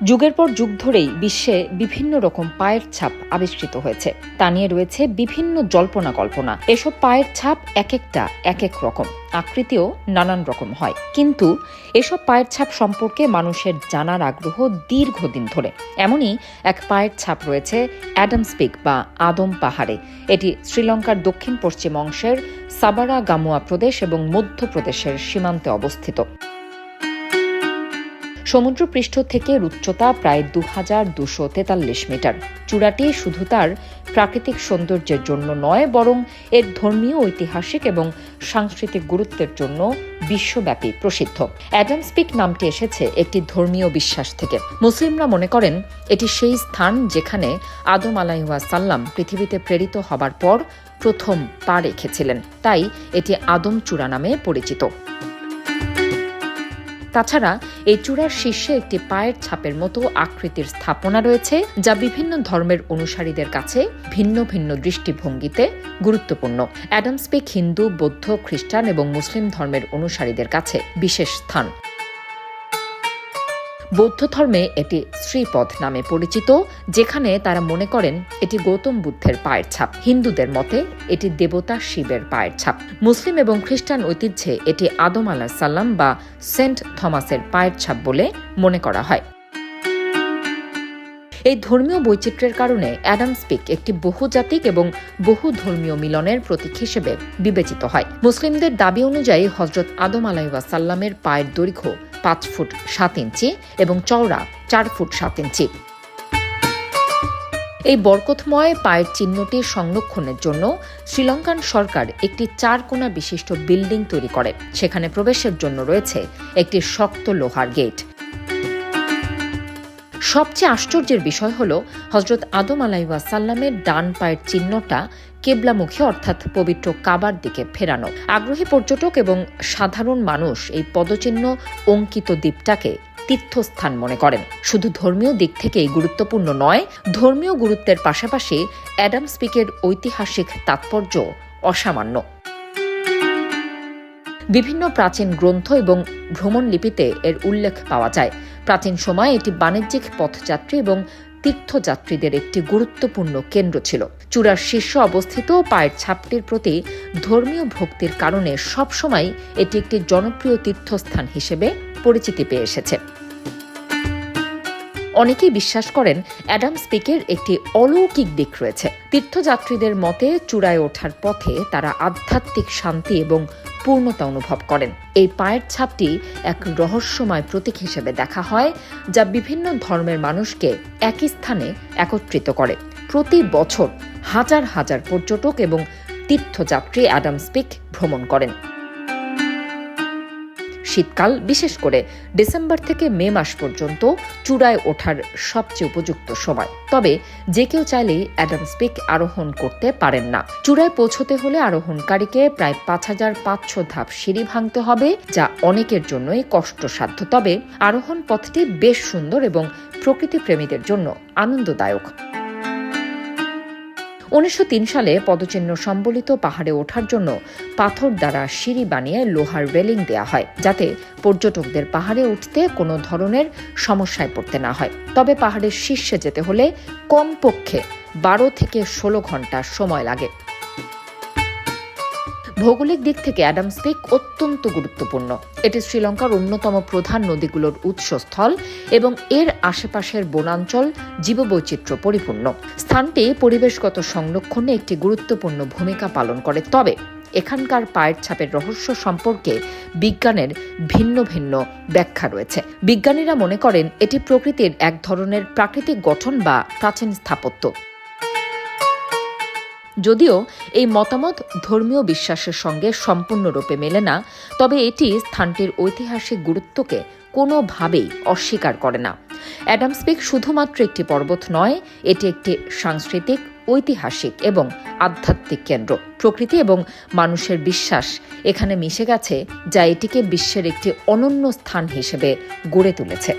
যুগের পর যুগ ধরেই বিশ্বে বিভিন্ন রকম পায়ের ছাপ আবিষ্কৃত হয়েছে। তা নিয়ে রয়েছে বিভিন্ন জল্পনা কল্পনা। এসব পায়ের ছাপ এক একটা এক এক রকম, আকৃতিও নানান রকম হয়। কিন্তু এসব পায়ের ছাপ সম্পর্কে মানুষের জানার আগ্রহ দীর্ঘদিন ধরে। এমনই এক পায়ের ছাপ রয়েছে অ্যাডামস পিক বা আদম পাহাড়ে। এটি শ্রীলঙ্কার দক্ষিণ পশ্চিম অংশের সাবারা গামুয়া প্রদেশ এবং মধ্যপ্রদেশের সীমান্তে অবস্থিত। সমুদ্রপৃষ্ঠ থেকে উচ্চতা প্রায় ২,২৪৩ মিটার। চূড়াটি শুধু তার প্রাকৃতিক সৌন্দর্যের জন্য নয়, বরং এর ধর্মীয়, ঐতিহাসিক এবং সাংস্কৃতিক গুরুত্বের জন্য বিশ্বব্যাপী প্রসিদ্ধ। অ্যাডামস পিক নামটি এসেছে একটি ধর্মীয় বিশ্বাস থেকে। মুসলিমরা মনে করেন এটি সেই স্থান যেখানে আদম আলাইহিসসালাম পৃথিবীতে প্রেরিত হবার পর প্রথম পা রেখেছিলেন, তাই এটি আদম চূড়া নামে পরিচিত। তাছাড়া এই চূড়ার শীর্ষে একটি পায়ের ছাপের মতো আকৃতির স্থাপনা রয়েছে, যা বিভিন্ন ধর্মের অনুসারীদের কাছে ভিন্ন ভিন্ন দৃষ্টিভঙ্গিতে গুরুত্বপূর্ণ। অ্যাডামস পিক হিন্দু, বৌদ্ধ, খ্রিস্টান এবং মুসলিম ধর্মের অনুসারীদের কাছে বিশেষ স্থান। বৌদ্ধ ধর্মে এটি শ্রীপদ নামে পরিচিত, যেখানে তারা মনে করেন এটি গৌতম বুদ্ধের পায়ের ছাপ। হিন্দুদের মতে এটি দেবতা শিবের পায়ের ছাপ। মুসলিম এবং খ্রিস্টান ঐতিহ্যে এটি আদম আলাইহিসসালাম বা সেন্ট থমাসের পায়ের ছাপ বলে মনে করা হয়। এই ধর্মীয় বৈচিত্র্যের কারণে অ্যাডামস পিক একটি বহুজাতিক এবং বহু ধর্মীয় মিলনের প্রতীক হিসেবে বিবেচিত হয়। মুসলিমদের দাবি অনুযায়ী হযরত আদম আলাইহিসসালামের পায়ের দৈর্ঘ্য ৫ ফুট ৭ ইঞ্চি এবং চওড়া ৪ ফুট ৭ ইঞ্চি। এই বরকতময় পায়ের চিহ্নটি সংরক্ষণের জন্য শ্রীলঙ্কান সরকার একটি ৪ কোণা বিশিষ্ট বিল্ডিং তৈরি করে। সেখানে প্রবেশের জন্য রয়েছে একটি শক্ত লোহার গেট। সবচেয়ে আশ্চর্যের বিষয় হল হযরত আদম আলাইহিসসালামের ডান পায়ের চিহ্নটা কেবলামুখী, অর্থাৎ পবিত্র কাবার দিকে ফেরানো। আগ্রহী পর্যটক এবং সাধারণ মানুষ এই পদচিহ্ন অঙ্কিত দ্বীপটাকে তীর্থস্থান মনে করেন। শুধু ধর্মীয় দিক থেকেই গুরুত্বপূর্ণ নয়, ধর্মীয় গুরুত্বের পাশাপাশি অ্যাডামস পিকের ঐতিহাসিক তাৎপর্য অসামান্য। বিভিন্ন প্রাচীন গ্রন্থ এবং ভ্রমণ লিপিতে এর উল্লেখ পাওয়া যায়। প্রাচীন সময়ে এটি বাণিজ্যিক পথযাত্রী এবং তীর্থযাত্রীদের একটি গুরুত্বপূর্ণ কেন্দ্র ছিল। চূড়ার শীর্ষে অবস্থিত পায়ের ছাপটির প্রতি ধর্মীয় ভক্তির কারণে সবসময় এটি একটি জনপ্রিয় তীর্থস্থান হিসেবে পরিচিতি পেয়ে এসেছে। অনেকেই বিশ্বাস করেন অ্যাডামস পিকের একটি অলৌকিক দিক রয়েছে। তীর্থযাত্রীদের মতে চূড়ায় ওঠার পথে তারা আধ্যাত্মিক শান্তি এবং পূর্ণতা অনুভব করেন। এই পায়ের ছাপটি এক রহস্যময় প্রতীক হিসেবে দেখা হয়, যা বিভিন্ন ধর্মের মানুষকে একই স্থানে একত্রিত করে। প্রতি বছর হাজার হাজার পর্যটক এবং তীর্থযাত্রী অ্যাডামস পিক ভ্রমণ করেন। শীতকাল, বিশেষ করে ডিসেম্বর থেকে মে মাস পর্যন্ত চূড়ায় ওঠার সবচেয়ে উপযুক্ত সময়। তবে যে কেউ চাইলেই অ্যাডামস পিক আরোহণ করতে পারেন না। চূড়ায় পৌঁছতে হলে আরোহণকারীকে প্রায় ৫,৫০০ ধাপ সিঁড়ি ভাঙতে হবে, যা অনেকের জন্যই কষ্টসাধ্য। তবে আরোহণ পথটি বেশ সুন্দর এবং প্রকৃতিপ্রেমীদের জন্য আনন্দদায়ক। ১৯০৩ সালে পদচিহ্ন সম্বলিত পাহাড়ে ওঠার জন্য পাথর দ্বারা সিঁড়ি বানিয়ে লোহার রেলিং দেয়া হয়, যাতে পর্যটকদের পাহাড়ে উঠতে কোনো ধরনের সমস্যায় পড়তে না হয়। তবে পাহাড়ের শীর্ষে যেতে হলে কমপক্ষে ১২ থেকে ১৬ ঘন্টা সময় লাগে। ভৌগোলিক দিক থেকে অ্যাডামস পিক অত্যন্ত গুরুত্বপূর্ণ। এটি শ্রীলঙ্কার অন্যতম প্রধান নদীগুলোর উৎসস্থল এবং এর আশেপাশের বনাঞ্চল জীববৈচিত্র্য পরিপূর্ণ। স্থানটি পরিবেশগত সংরক্ষণে একটি গুরুত্বপূর্ণ ভূমিকা পালন করে। তবে এখানকার পায়ের ছাপের রহস্য সম্পর্কে বিজ্ঞানের ভিন্ন ভিন্ন ব্যাখ্যা রয়েছে। বিজ্ঞানীরা মনে করেন এটি প্রকৃতির এক ধরনের প্রাকৃতিক গঠন বা প্রাচীন স্থাপত্য। যদিও এই মতামত ধর্মীয় বিশ্বাসের সঙ্গে সম্পূর্ণরূপে মেলে না, তবে এটি স্থানটির ঐতিহাসিক গুরুত্বকে কোনোভাবেই অস্বীকার করে না। অ্যাডামস পিক শুধুমাত্র একটি পর্বত নয়, এটি একটি সাংস্কৃতিক, ঐতিহাসিক এবং আধ্যাত্মিক কেন্দ্র। প্রকৃতি এবং মানুষের বিশ্বাস এখানে মিশে গেছে, যা এটিকে বিশ্বের একটি অনন্য স্থান হিসেবে গড়ে তুলেছে।